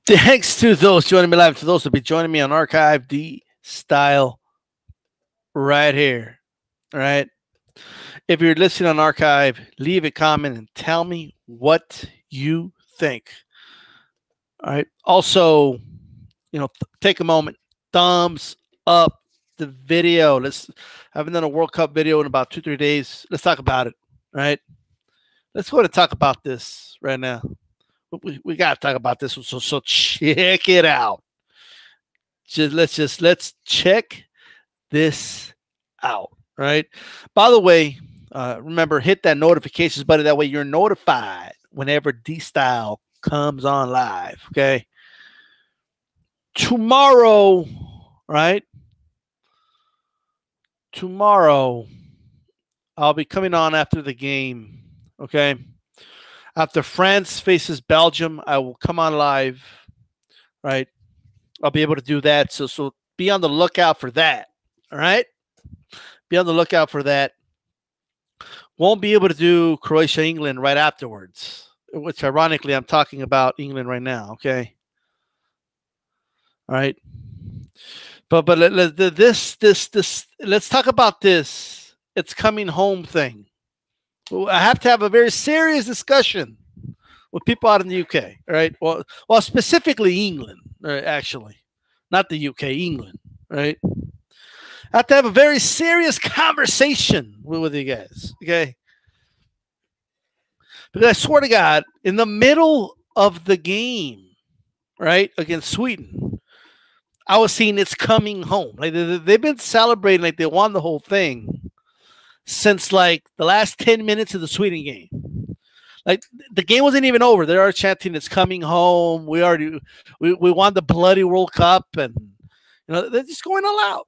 Thanks to those joining me live, to those who'll be joining me on archive, D Style right here. All right. If you're listening on archive, leave a comment and tell me what you think. All right. Also, take a moment, thumbs up the video. I haven't done a World Cup video in about 2-3 days. Let's talk about it. All right. Let's go to talk about this right now. We got to talk about this one. So check it out. Let's check this out. Right. By the way, remember, hit that notifications button. That way you're notified whenever D-Style comes on live. Okay. Tomorrow, right? Tomorrow, I'll be coming on after the game. Okay. After France faces Belgium, I will come on live. Right. I'll be able to do that. So be on the lookout for that. All right. Be on the lookout for that. Won't be able to do Croatia, England right afterwards, which ironically I'm talking about England right now. Okay. All right. But let's talk about this. It's coming home thing. I have to have a very serious discussion with people out in the UK. All right. Well, specifically England, actually, not the UK, England. Right. I have to have a very serious conversation with you guys. Okay. Because I swear to God, in the middle of the game, right, against Sweden, I was seeing it's coming home. Like they've been celebrating like they won the whole thing since like the last 10 minutes of the Sweden game. Like the game wasn't even over. They are chanting it's coming home. We won the bloody World Cup, and they're just going all out.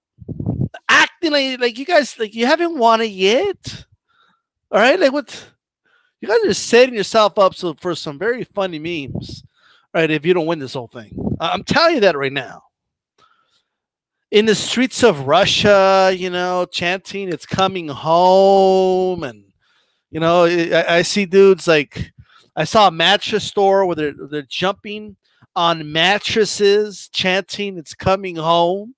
Acting like you guys like you haven't won it yet. All right? Like what you guys are setting yourself up for some very funny memes, right? If you don't win this whole thing. I'm telling you that right now. In the streets of Russia, chanting it's coming home. And, I see dudes like, I saw a mattress store where they're jumping on mattresses, chanting it's coming home,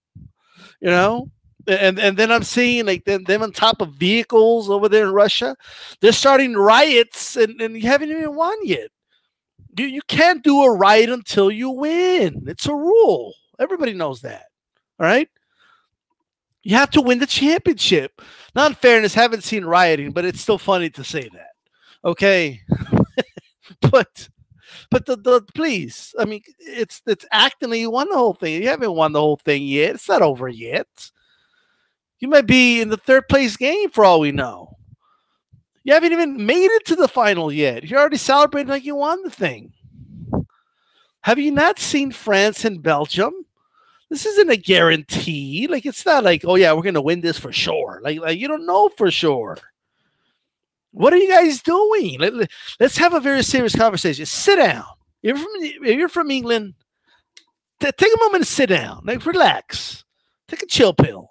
and then I'm seeing like them on top of vehicles over there in Russia. They're starting riots and you haven't even won yet. You can't do a riot until you win. It's a rule. Everybody knows that. All right. You have to win the championship. Now, in fairness, haven't seen rioting, but it's still funny to say that. Okay. but please, I mean, it's acting like you won the whole thing. You haven't won the whole thing yet. It's not over yet. You might be in the third place game for all we know. You haven't even made it to the final yet. You're already celebrating like you won the thing. Have you not seen France and Belgium? This isn't a guarantee. Like, it's not like, oh, yeah, we're going to win this for sure. Like you don't know for sure. What are you guys doing? Let's have a very serious conversation. Sit down. If you're from England, take a moment to sit down. Like, relax. Take a chill pill.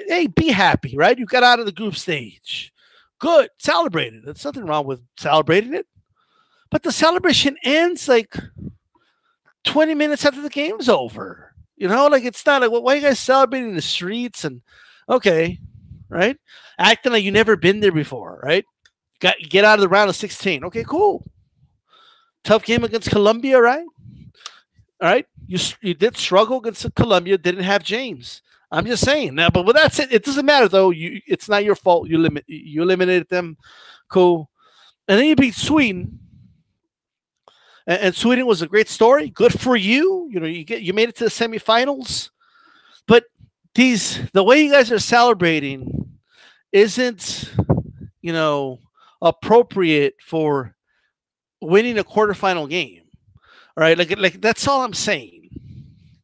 Hey, be happy, right? You got out of the group stage. Good. Celebrate it. There's nothing wrong with celebrating it. But the celebration ends like 20 minutes after the game's over. Like it's not like, why are you guys celebrating in the streets? And okay, right? Acting like you never been there before, right? Get out of the round of 16. Okay, cool. Tough game against Colombia, right? All right. You did struggle against Colombia, didn't have James. I'm just saying now, but that's it. It doesn't matter though. It's not your fault. You eliminated them. Cool. And then you beat Sweden. And Sweden was a great story. Good for you. You made it to the semifinals. But the way you guys are celebrating isn't, appropriate for winning a quarterfinal game. All right. Like that's all I'm saying.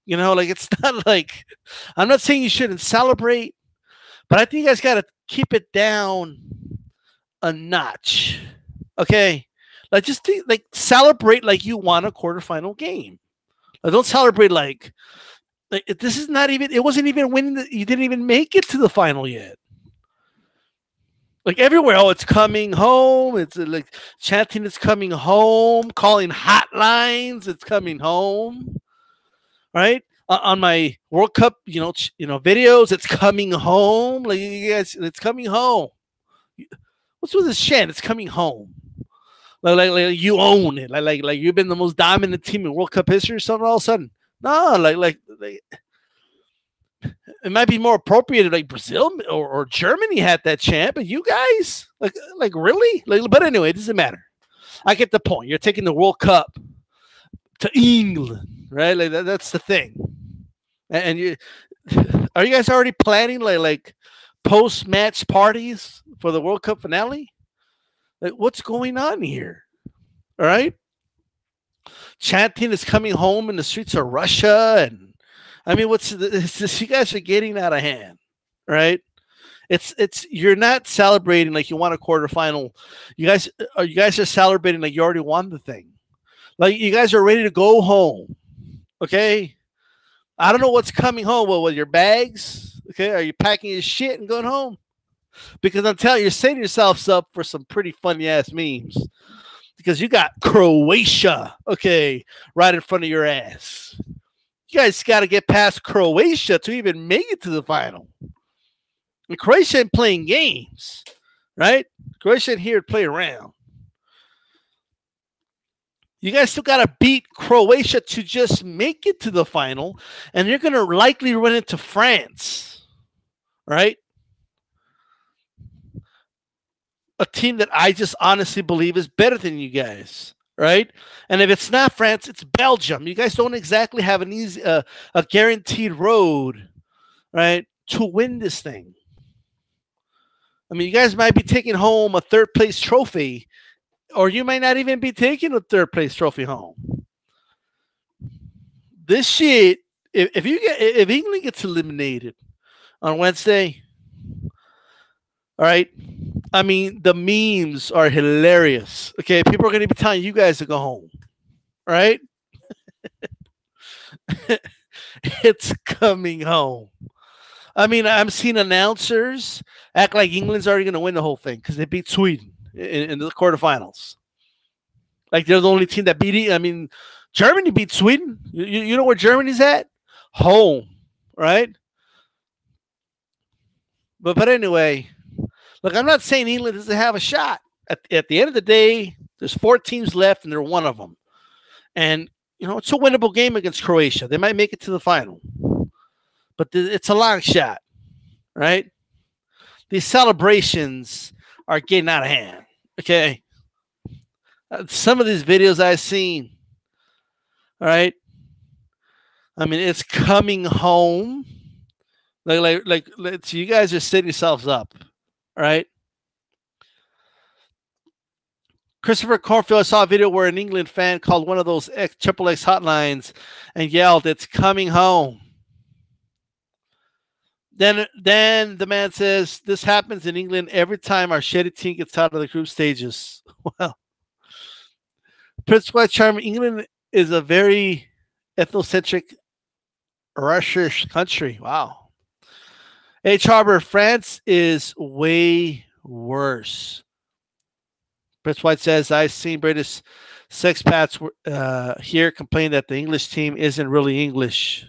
Like it's not like I'm not saying you shouldn't celebrate, but I think you guys got to keep it down a notch. Okay. Like just celebrate like you won a quarterfinal game. Like, don't celebrate like this is not even. It wasn't even winning. You didn't even make it to the final yet. Like everywhere, oh, it's coming home. It's like chanting, it's coming home. Calling hotlines, it's coming home. Right on my World Cup, videos, it's coming home. Like you guys, it's coming home. What's with this chant? It's coming home. Like you own it. Like you've been the most dominant team in World Cup history or something. All of a sudden, no, like it might be more appropriate if like Brazil or Germany had that chant, but you guys, like really? But anyway, it doesn't matter. I get the point. You're taking the World Cup to England, right? Like that's the thing. And you are you guys already planning like post match parties for the World Cup finale? Like what's going on here? All right, chanting is coming home in the streets of Russia, and I mean, what's this? You guys are getting out of hand, right? It's you're not celebrating like you won a quarterfinal. You guys are celebrating like you already won the thing. Like you guys are ready to go home. Okay, I don't know what's coming home. Well, with your bags, okay, are you packing your shit and going home? Because I'm telling you, you're setting yourselves up for some pretty funny ass memes. Because you got Croatia, okay, right in front of your ass. You guys got to get past Croatia to even make it to the final. And Croatia ain't playing games, right? Croatia ain't here to play around. You guys still got to beat Croatia to just make it to the final, and you're going to likely run into France, right? A team that I just honestly believe is better than you guys, right? And if it's not France, it's Belgium. You guys don't exactly have an easy, a guaranteed road, right, to win this thing. I mean, you guys might be taking home a third place trophy, or you might not even be taking a third place trophy home. This shit, if England gets eliminated on Wednesday, all right, I mean, the memes are hilarious. Okay, people are going to be telling you guys to go home. All right? It's coming home. I mean, I'm seeing announcers act like England's already going to win the whole thing because they beat Sweden in the quarterfinals. Like they're the only team that beat it. I mean, Germany beat Sweden. You know where Germany's at? Home, right? But anyway, look, I'm not saying England doesn't have a shot. At the end of the day, there's 4 teams left, and they're one of them. And, it's a winnable game against Croatia. They might make it to the final. But it's a long shot, right? These celebrations are getting out of hand, okay? Some of these videos I've seen, all right? I mean, it's coming home. Like so you guys are setting yourselves up, all right? Christopher Cornfield, I saw a video where an England fan called one of those Triple X hotlines and yelled, "It's coming home." Then the man says, "This happens in England every time our shitty team gets out of the group stages." Well, Prince White Charm, England is a very ethnocentric, Russian country. Wow. H. Harbor, France is way worse. Prince White says, I've seen British sexpats here complain that the English team isn't really English.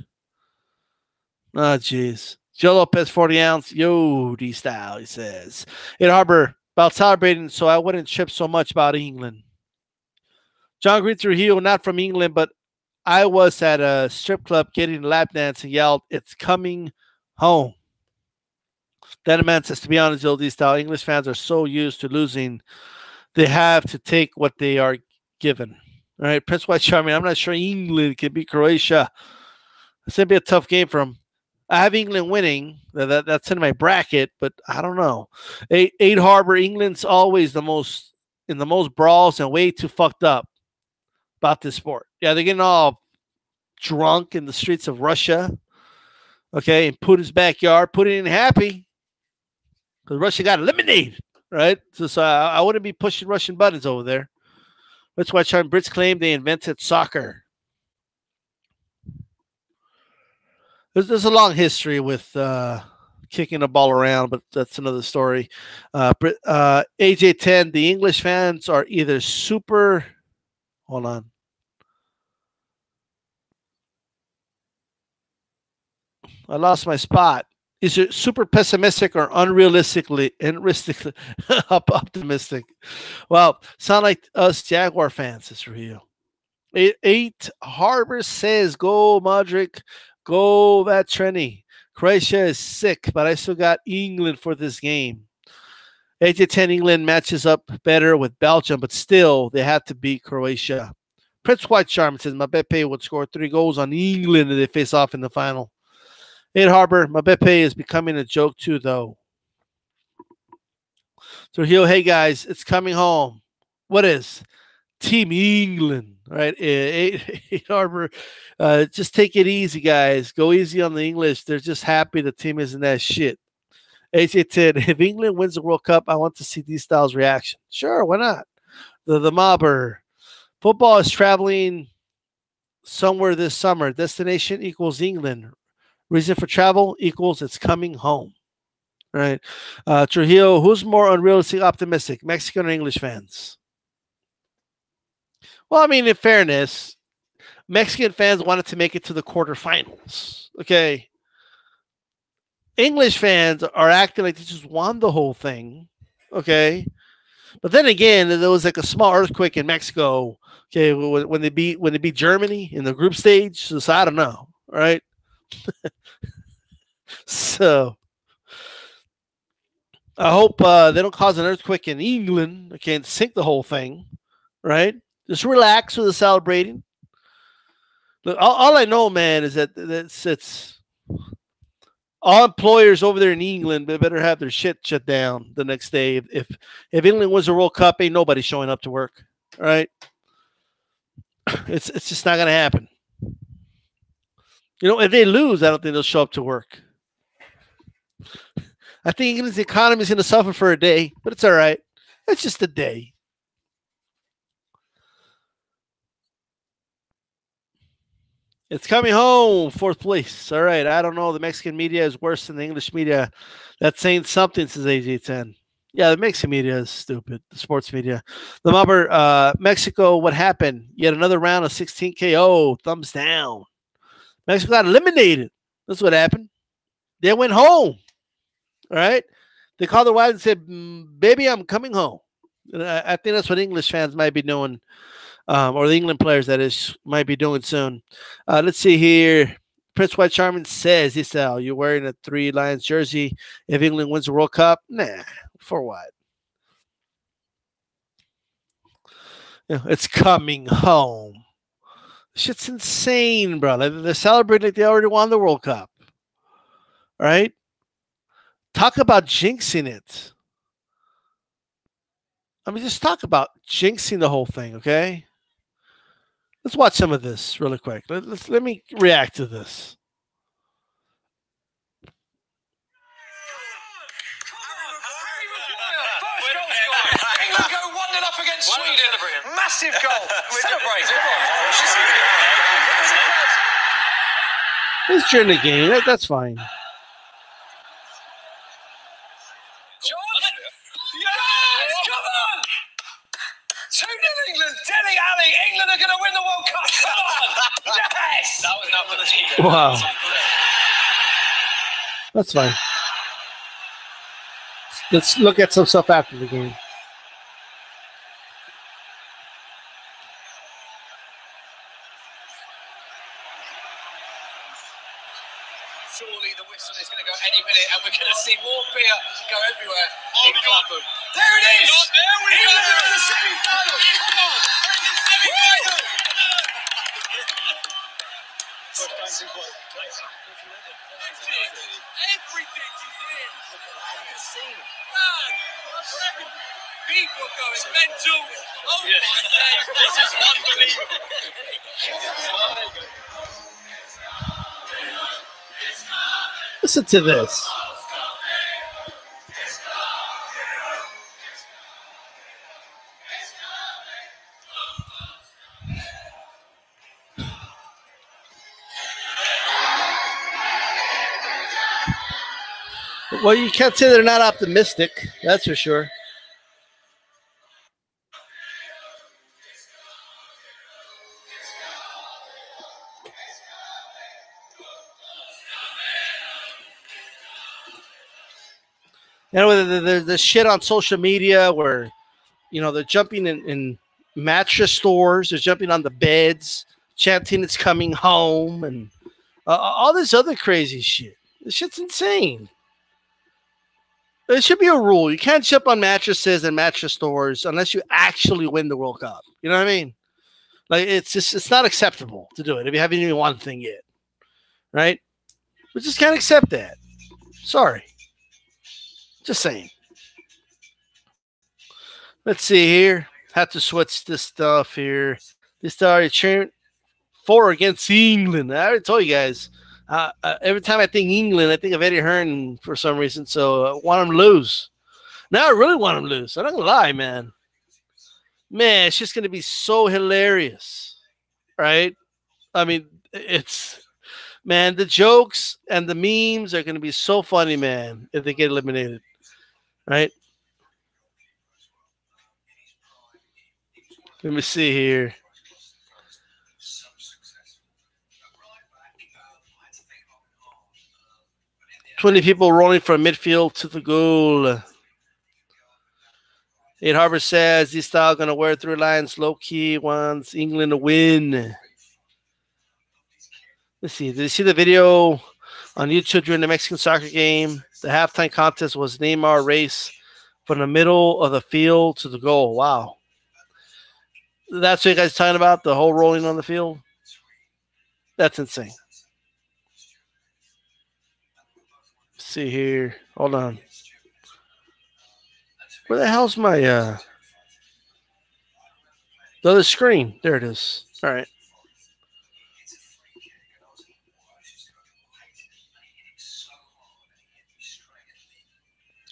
Oh, jeez. Joe Lopez, 40 ounce. Yo, D-Style, he says. In Harbor, about celebrating, so I wouldn't trip so much about England. John Green Trujillo, not from England, but I was at a strip club getting a lap dance and yelled, "It's coming home." Then a man says, to be honest, Joe D-Style, English fans are so used to losing, they have to take what they are given. All right, Prince White Charming, I'm not sure England can beat Croatia. It's going to be a tough game for them. I have England winning. That's in my bracket, but I don't know. Eight Harbor, England's always the most brawls and way too fucked up about this sport. Yeah, they're getting all drunk in the streets of Russia. Okay, in Putin's backyard. Putin ain't happy because Russia got eliminated, right? So I wouldn't be pushing Russian buttons over there. That's why Brits claim they invented soccer. There's a long history with kicking the ball around, but that's another story. AJ10, the English fans are either super. Hold on. I lost my spot. Is it super pessimistic or unrealistically optimistic? Well, sound like us Jaguar fans. It's real. Eight Harbor says, "Go Modric, go that Trenny. Croatia is sick, but I still got England for this game. 8-10 England matches up better with Belgium, but still they have to beat Croatia." Prince White Charm says, "Mbappe would score 3 goals on England if they face off in the final." 8 Harbor, Mbappe is becoming a joke too, though. So, hey guys, it's coming home. What is Team England, right? 8 Harbor, just take it easy, guys. Go easy on the English. They're just happy the team isn't that shit. AJ10, if England wins the World Cup, I want to see DStyle's reaction. Sure, why not? The mobber. Football is traveling somewhere this summer. Destination equals England. Reason for travel equals it's coming home. Right. Trujillo, who's more unrealistic optimistic, Mexican or English fans? Well, I mean, in fairness, Mexican fans wanted to make it to the quarterfinals. Okay. English fans are acting like they just won the whole thing. Okay. But then again, there was like a small earthquake in Mexico. Okay, when they beat Germany in the group stage. So I don't know. Right. So I hope they don't cause an earthquake in England. Okay, and sink the whole thing. Right. Just relax with the celebrating. Look, all I know, man, is that it's all employers over there in England better have their shit shut down the next day. If England wins the World Cup, ain't nobody showing up to work. All right, it's just not gonna happen. You know, if they lose, I don't think they'll show up to work. I think England's economy is gonna suffer for a day, but it's all right. It's just a day. It's coming home, 4th place. All right. I don't know. The Mexican media is worse than the English media. That's saying something, says AJ10. Yeah, the Mexican media is stupid. The sports media. The mobber, Mexico, what happened? Yet another round of 16 KO. Thumbs down. Mexico got eliminated. That's what happened. They went home. All right. They called their wives and said, "Baby, I'm coming home." And I think that's what English fans might be doing. Or the England players, that is, might be doing soon. Let's see here. Prince White Charming says, "Isal, you're wearing a 3 Lions jersey if England wins the World Cup?" Nah, for what? You know, it's coming home. Shit's insane, bro. They're celebrating like they already won the World Cup. Right? Talk about jinxing it. I mean, just talk about jinxing the whole thing, okay? Let's watch some of this really quick. Let me react to this. England go 1-0 up against Sweden. Massive goal. Celebrate. It's during the game. That's fine. Yes, come on! 2-0 England. Dele Alli. England are going to win the World Cup. Come on. Yes. That was enough for the team. Wow. That's fine. Let's look at some stuff after the game. Surely the whistle is going to go any minute, and we're going to see more beer go everywhere in Clapham. There it is! There we go! England are in the semi-final! Come on! Semi-final! First time since what? Everything is in! Man! People going mental! Oh my days! This is unbelievable! Listen to this. Well, you can't say they're not optimistic. That's for sure. You know, the shit on social media where, they're jumping in mattress stores, they're jumping on the beds, chanting it's coming home, and all this other crazy shit. This shit's insane. There should be a rule. You can't jump on mattresses and mattress stores unless you actually win the World Cup. You know what I mean? Like, it's not acceptable to do it if you haven't even won the thing yet. Right? We just can't accept that. Sorry. Just saying. Let's see here. Have to switch this stuff here. This already cheering for against England. I already told you guys. Every time I think England, I think of Eddie Hearn for some reason. So I want him to lose. Now I really want him to lose. I'm not going to lie, man. Man, it's just going to be so hilarious. Right? I mean, man, the jokes and the memes are going to be so funny, man, if they get eliminated. Right? Let me see here. $20 people rolling from midfield to the goal. Ed Harbor says DStyle going to wear through lines. Low key wants England to win. Let's see. Did you see the video on YouTube during the Mexican soccer game? The halftime contest was Neymar race from the middle of the field to the goal. Wow. That's what you guys are talking about? The whole rolling on the field? That's insane. Let's see here. Hold on. Where the hell's my the other screen? There it is. All right.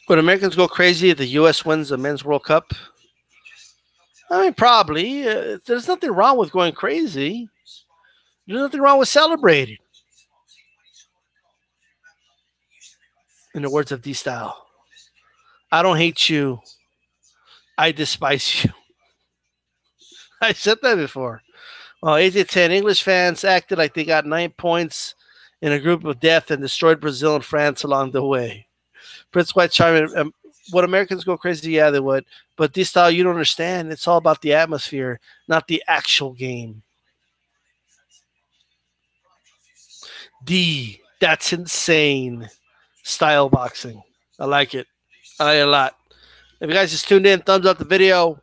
Would Americans go crazy if the U.S. wins the Men's World Cup? I mean, probably. There's nothing wrong with going crazy. There's nothing wrong with celebrating. In the words of DStyle, I don't hate you. I despise you. I said that before. Well, 8-10 English fans acted like they got 9 points in a group of death and destroyed Brazil and France along the way. Prince White Charming. Would Americans go crazy? Yeah, they would. But DStyle, you don't understand. It's all about the atmosphere, not the actual game. That's insane. Style boxing. I like it. I like it a lot. If you guys just tuned in, thumbs up the video.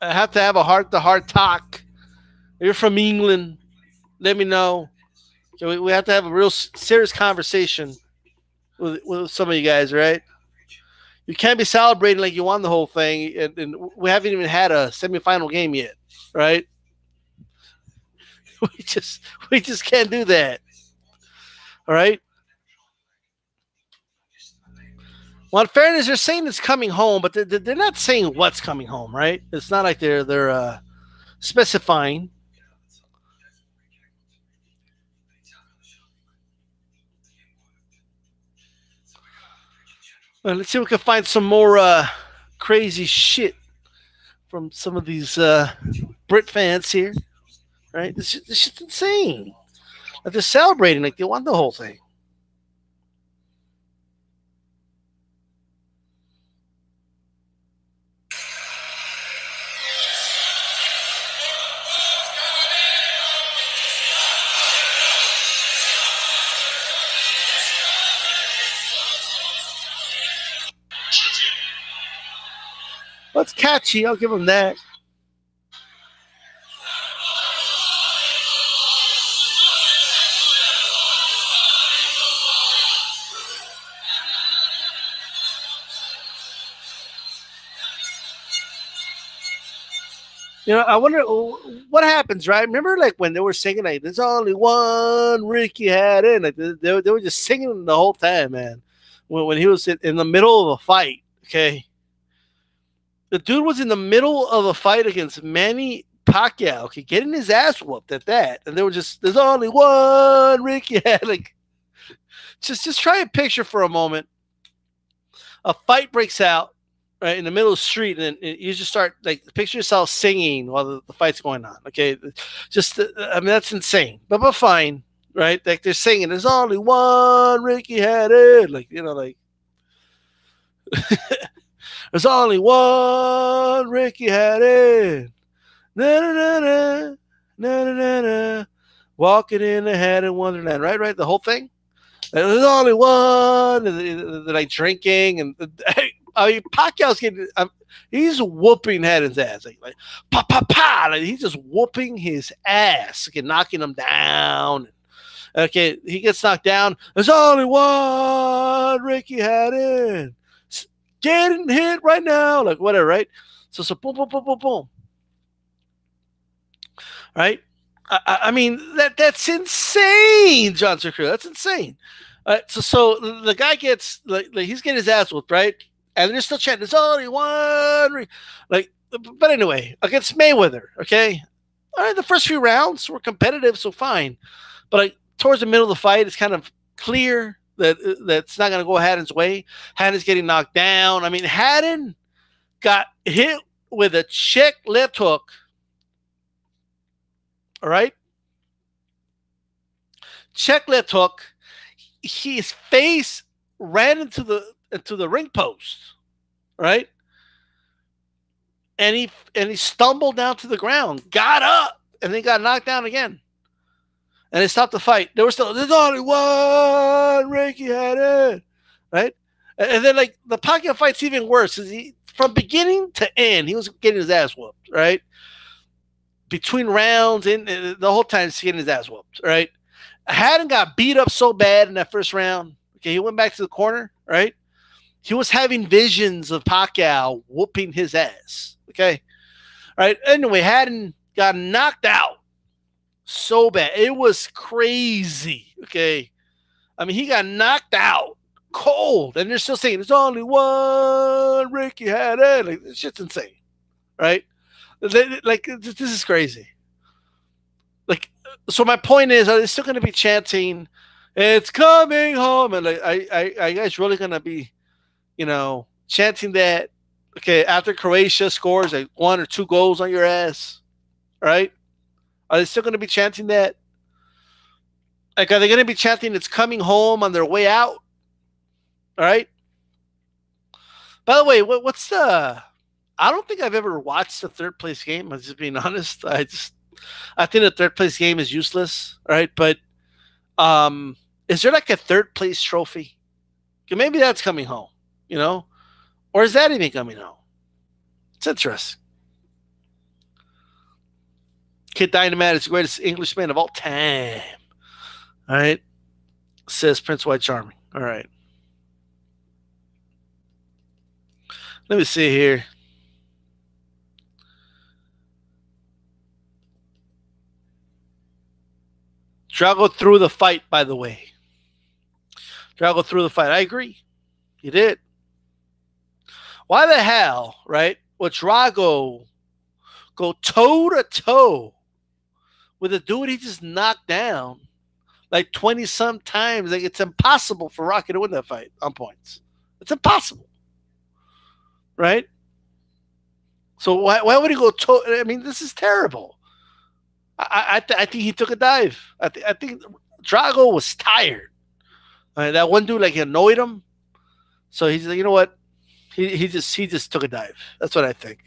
I have to have a heart-to-heart talk. If you're from England, let me know. We have to have a real serious conversation with some of you guys, right? You can't be celebrating like you won the whole thing, and we haven't even had a semifinal game yet, right? We just can't do that. All right. Well, in fairness, they're saying it's coming home, but they're not saying what's coming home, right? It's not like they're specifying. Well, let's see if we can find some more crazy shit from some of these Brit fans here, right? This shit's insane. Like they're celebrating like they won the whole thing. Well, it's catchy. I'll give them that. I wonder what happens, right? Remember, like, when they were singing, like, there's only one Ricky had in. Like, they were just singing the whole time, man. When he was in the middle of a fight, okay? The dude was in the middle of a fight against Manny Pacquiao, okay, getting his ass whooped at that. And they were just, there's only one Ricky had. Like, just try a picture for a moment. A fight breaks out right in the middle of the street, and you just start like picture yourself singing while the fight's going on. Okay, just I mean that's insane, but fine, right? Like they're singing, "There's only one Ricky had it," like like there's only one Ricky had it. Na na na na na na na na. Walking in the head in Wonderland, right? The whole thing. There's only one. And they're like drinking, and I mean Pacquiao's getting. He's whooping Haddon's ass, like pa pa pa. Like, he's just whooping his ass, like, knocking him down. Okay, he gets knocked down. There's only one Ricky Haddon. Getting hit right now, like whatever, right? So boom, boom, boom, boom, boom. Right? I mean that's insane, John Secure. That's insane. So the guy gets like he's getting his ass whooped, right? And they're still chanting, "There's only one." Like, but anyway, against Mayweather, okay. All right, the first few rounds were competitive, so fine. But like towards the middle of the fight, it's kind of clear that that's not going to go Haddon's way. Haddon's getting knocked down. I mean, Haddon got hit with a check left hook. All right, check left hook. His face ran into the ring post, right? And he stumbled down to the ground, got up, and then got knocked down again. And they stopped the fight. There's only one Ricky had it, right? And then like the Pacquiao fight's even worse. From beginning to end, he was getting his ass whooped, right? Between rounds and the whole time he's getting his ass whooped, right? Haddon got beat up so bad in that first round. Okay, he went back to the corner, right? He was having visions of Pacquiao whooping his ass. Okay, all right. Anyway, Haddon got knocked out so bad. It was crazy. Okay, I mean he got knocked out cold, and they're still saying there's only one Ricky Haddon. Like this shit's insane, right? Like this is crazy. Like, so my point is, are they still going to be chanting, "It's coming home"? And like, are you guys really going to be, chanting that? Okay, after Croatia scores like 1 or 2 goals on your ass, right? Are they still going to be chanting that? Like, are they going to be chanting "It's coming home" on their way out? All right. By the way, what's the? I don't think I've ever watched the third place game. I'm just being honest. I think the third place game is useless, right? But is there like a third place trophy? Maybe that's coming home, or is that even coming home? It's interesting. Kid Dynamite is the greatest Englishman of all time. All right, says Prince White Charming. All right, let me see here. Drago threw the fight, by the way. Drago threw the fight. I agree. He did. Why the hell, right, would Drago go toe-to-toe with a dude he just knocked down like 20-some times? Like, it's impossible for Rocky to win that fight on points. It's impossible. Right? So why would he go toe? I mean, this is terrible. I think he took a dive. I think Drago was tired. That one dude like annoyed him, so he's like, you know what? He just took a dive. That's what I think.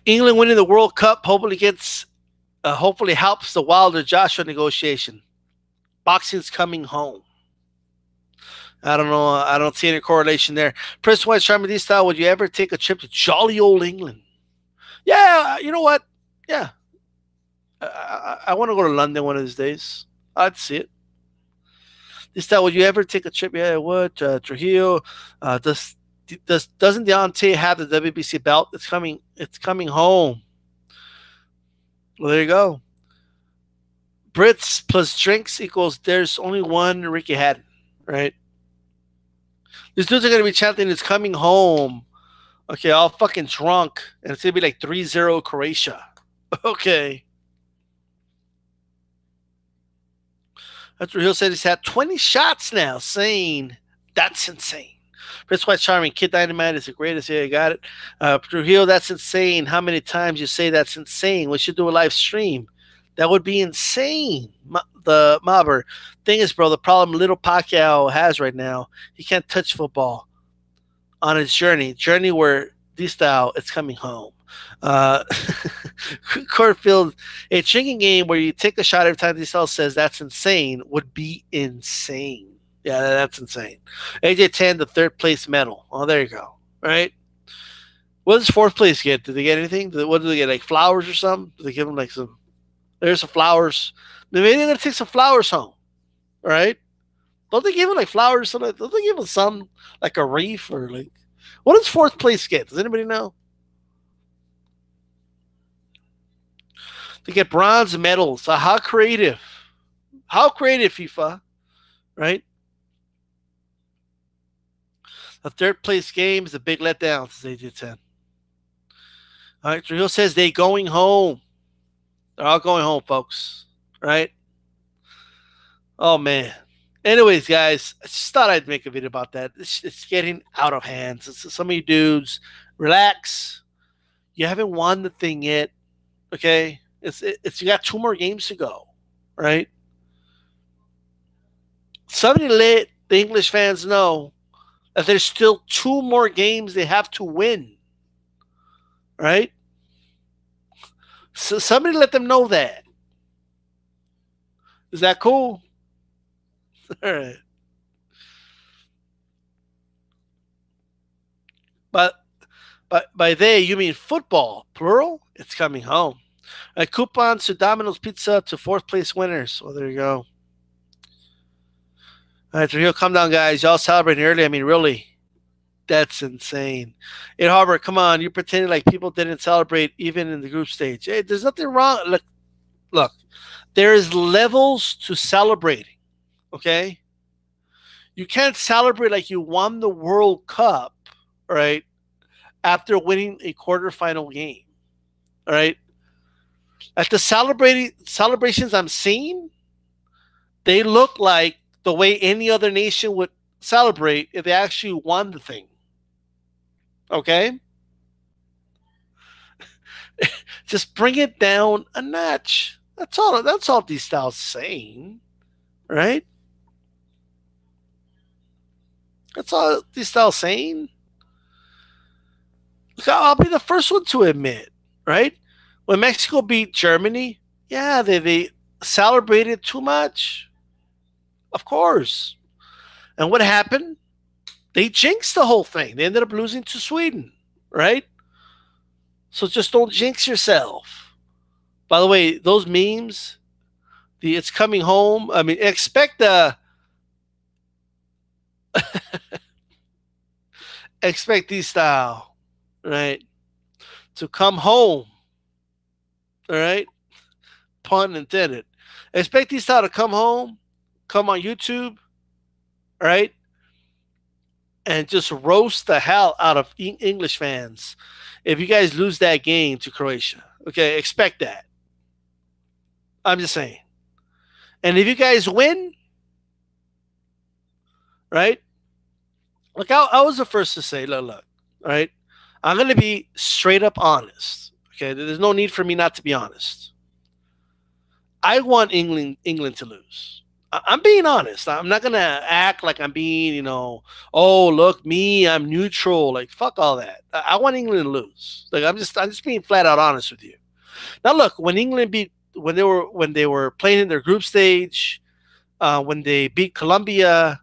England winning the World Cup hopefully helps the Wilder Joshua negotiation. Boxing's coming home. I don't know. I don't see any correlation there. Prince White Charming D Style, would you ever take a trip to jolly old England? Yeah, you know what? Yeah. I want to go to London one of these days. I'd see it. D Style, would you ever take a trip? Yeah, I would. Trujillo. Doesn't Deontay have the WBC belt? It's coming home. Well, there you go. Brits plus drinks equals there's only one Ricky Haddon, right? These dudes are going to be chanting, "It's coming home." Okay, all fucking drunk. And it's going to be like 3-0 Croatia. Okay. Trujillo said he's had 20 shots now, saying that's insane. Prince White Charming, Kid Dynamite is the greatest. Yeah, you got it. Trujillo, that's insane. How many times you say that's insane? We should do a live stream. That would be insane. The Mobber. Thing is, bro, the problem little Pacquiao has right now, he can't touch football on his journey where D-Style, it's coming home. Uh, Corfield, a drinking game where you take a shot every time D-Style says that's insane would be insane. Yeah, that's insane. AJ10, the third place medal. Oh, there you go. All right. What does fourth place get? Did they get anything? What do they get? Like flowers or something? Do they give them like some? There's some flowers. Maybe they're gonna take some flowers home. All right. Don't they give them like flowers? Don't they give them some like a wreath or like? What does fourth place get? Does anybody know? They get bronze medals. So how creative? How creative, FIFA? Right. The third place game is a big letdown, says AJ10. All right, Trujillo says they going home. They're all going home, folks. Right? Oh man. Anyways, guys, I just thought I'd make a video about that. It's getting out of hand. Some of you dudes, relax. You haven't won the thing yet. Okay? It's you got 2 more games to go. Right? Somebody let the English fans know that there's still 2 more games they have to win. Right? So somebody let them know that. Is that cool? All right. But by they, you mean football, plural? It's coming home. Coupons to Domino's Pizza to fourth place winners. Well, there you go. All right, Trujillo, calm down, guys. Y'all celebrating early. I mean, really? That's insane. Ed Harbor, come on. You're pretending like people didn't celebrate even in the group stage. Hey, there's nothing wrong. Look, there is levels to celebrating, okay? You can't celebrate like you won the World Cup, right, after winning a quarterfinal game, all right? At the celebrations I'm seeing, they look like the way any other nation would celebrate if they actually won the thing. Okay? Just bring it down a notch. That's all these styles saying. Right? That's all these styles saying. I'll be the first one to admit, right? When Mexico beat Germany, yeah, they celebrated too much. Of course. And what happened? They jinxed the whole thing. They ended up losing to Sweden, right? So just don't jinx yourself. By the way, those memes, the it's coming home. I mean, expect expect these style, right, to come home. All right, pun intended. Expect these style to come home, come on YouTube, all right, and just roast the hell out of English fans if you guys lose that game to Croatia. Okay, expect that. I'm just saying. And if you guys win, right? Look, I was the first to say, look, all right? I'm going to be straight up honest. Okay, there's no need for me not to be honest. I want England to lose. I'm being honest. I'm not gonna act like I'm being, oh look me, I'm neutral. Like fuck all that. I want England to lose. Like I'm just being flat out honest with you. Now look, when they were playing in their group stage, when they beat Colombia,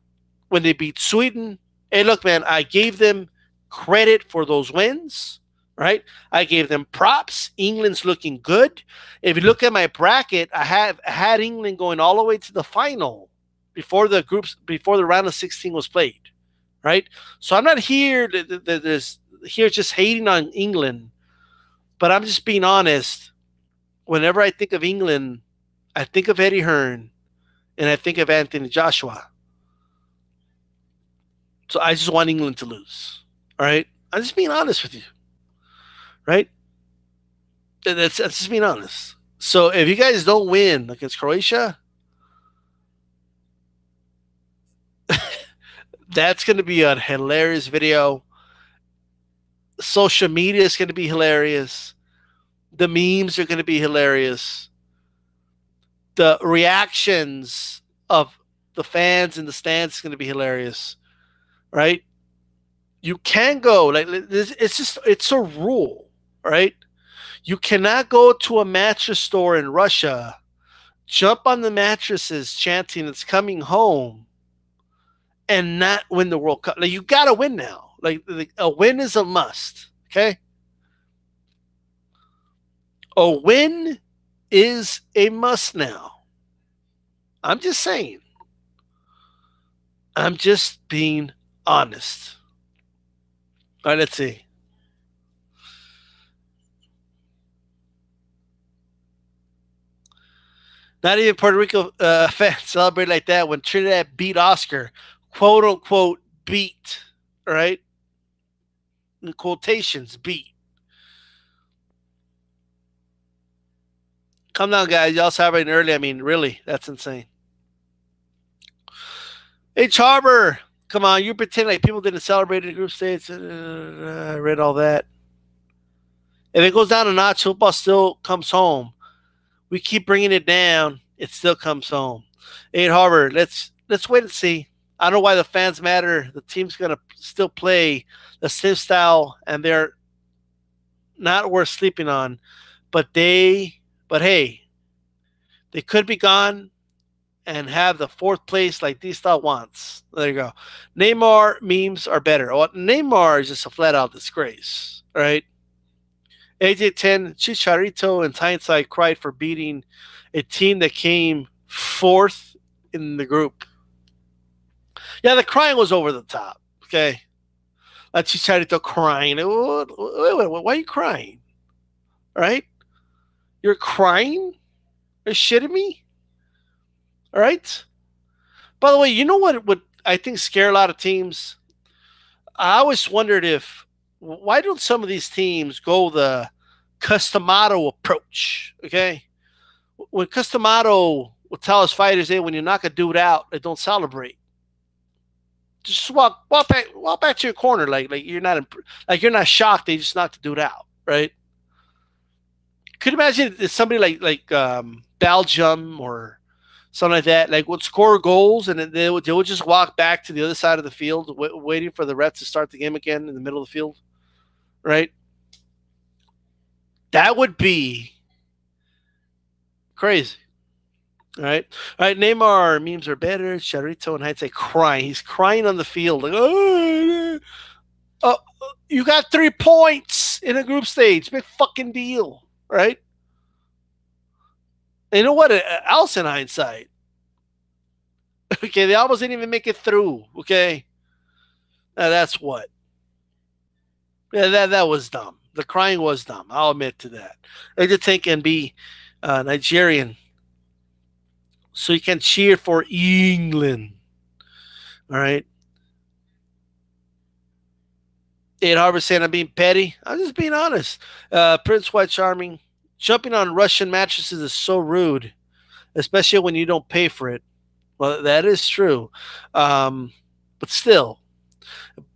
when they beat Sweden, hey look man, I gave them credit for those wins. Right, I gave them props. England's looking good. If you look at my bracket, I had England going all the way to the final before the round of 16 was played. Right, so I'm not here just hating on England, but I'm just being honest. Whenever I think of England, I think of Eddie Hearn, and I think of Anthony Joshua. So I just want England to lose. All right, I'm just being honest with you. Right? That's just being honest. So if you guys don't win against Croatia, That's going to be a hilarious video. Social media is going to be hilarious. The memes are going to be hilarious. The reactions of the fans in the stands is going to be hilarious, right? You can go like it's a rule, right? You cannot go to a mattress store in Russia, jump on the mattresses chanting "It's coming home," and not win the World Cup. Like you got to win now. Like a win is a must. Okay, a win is a must now. I'm just saying. I'm just being honest. All right, let's see. Not even Puerto Rico fans celebrate like that when Trinidad beat Oscar, quote unquote beat, right? In quotations, beat. Come down, guys. Y'all celebrating early. I mean, really, that's insane. H. Harbor, come on. You pretend like people didn't celebrate in the group stage. I read all that. If it goes down a notch, football still comes home. We keep bringing it down. It still comes home. H. Harbor, let's wait and see. I don't know why the fans matter. The team's gonna still play the same style, and they're not worth sleeping on. But hey, they could be gone and have the fourth place like D-Style wants. There you go. Neymar memes are better. Well, Neymar is just a flat out disgrace, right? AJ10, Chicharito in hindsight cried for beating a team that came fourth in the group. Yeah, the crying was over the top. Okay. Chicharito crying. Wait, why are you crying? All right? You're crying? You're shitting me? All right? By the way, you know what would I think scare a lot of teams? I always wondered why don't some of these teams go the Customato approach? Okay? When Customato will tell his fighters, hey, when you knock a dude out, they don't celebrate. Just walk back to your corner like you're not shocked they just knocked the dude out, right? Could you imagine if somebody like Belgium or something like that, like would score goals and then they would just walk back to the other side of the field, waiting for the refs to start the game again in the middle of the field, right? That would be crazy. All right. All right. Neymar memes are better. Charito and hindsight crying. He's crying on the field. Like, oh, you got 3 points in a group stage. Big fucking deal. Right? And you know what? Else in hindsight. Okay. They almost didn't even make it through. Okay. Now that's what. Yeah, that was dumb. The crying was dumb. I'll admit to that. I did think and be Nigerian so you can cheer for England. All right. Ed Harbor saying I'm being petty. I'm just being honest. Prince White Charming. Jumping on Russian mattresses is so rude, especially when you don't pay for it. Well, that is true. But still.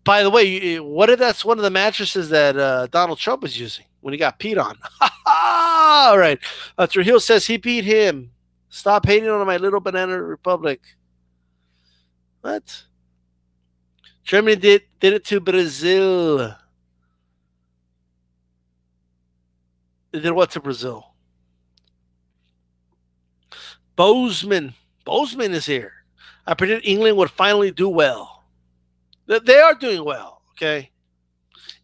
By the way, what if that's one of the mattresses that Donald Trump was using when he got peed on? All right. Trujillo says he beat him. Stop hating on my little banana republic. What? Germany did it to Brazil. They did what to Brazil? Bozeman is here. I predict England would finally do well. They are doing well, okay?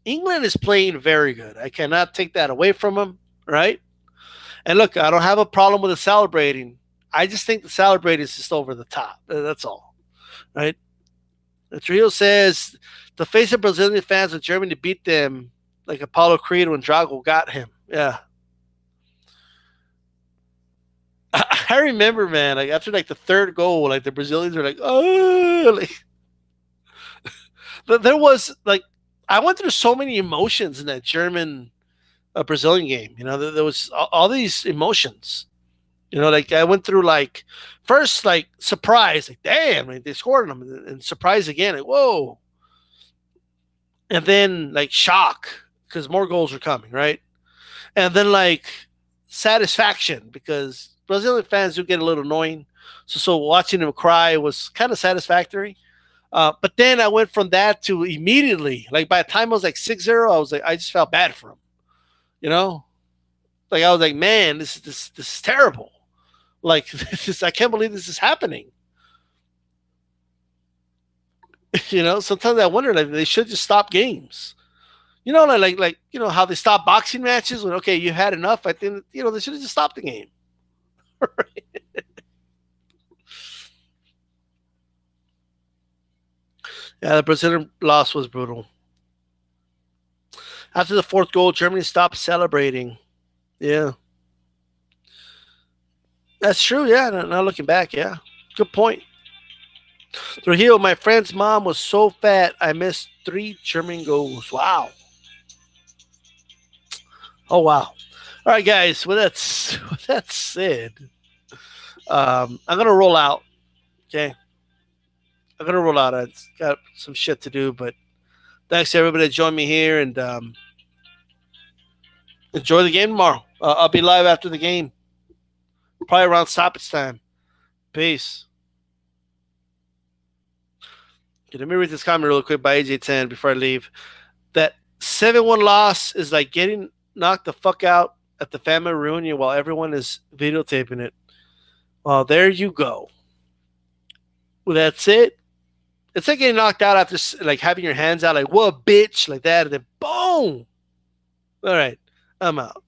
England is playing very good. I cannot take that away from them, right? And look, I don't have a problem with the celebrating. I just think the celebrating is just over the top. That's all, right? Trujillo says the face of Brazilian fans with Germany beat them like Apollo Creed when Drago got him. Yeah. I remember, man, like after like the third goal, like the Brazilians were like, oh, like, there was like, I went through so many emotions in that German Brazilian game. You know, there was all these emotions. Like I went through like first like surprise, like damn, like, they scored on them, and surprise again, like whoa, and then like shock because more goals are coming, right? And then like satisfaction because Brazilian fans do get a little annoying. So watching them cry was kind of satisfactory. But then I went from that to immediately, like by the time I was like 6-0, I was like, I just felt bad for him. You know, like I was like, man, this is terrible. Like I can't believe this is happening. Sometimes I wonder like they should just stop games. Like how they stop boxing matches when okay you had enough. I think they should have just stopped the game. Yeah, the Brazilian loss was brutal. After the fourth goal, Germany stopped celebrating. Yeah, that's true. Yeah, now looking back, yeah, good point. Trujillo, my friend's mom was so fat, I missed 3 German goals. Wow. Oh wow. All right, guys. With that said, I'm gonna roll out. Okay, I'm gonna roll out. I've got some shit to do, but thanks to everybody that joined me here, and enjoy the game tomorrow. I'll be live after the game, probably around stoppage time. Peace. Okay, let me read this comment real quick by AJ10 before I leave. That 7-1 loss is like getting knocked the fuck out at the family reunion while everyone is videotaping it. Well, there you go. Well, that's it. It's like getting knocked out after like having your hands out, like what bitch, like that, and then boom. All right, I'm out.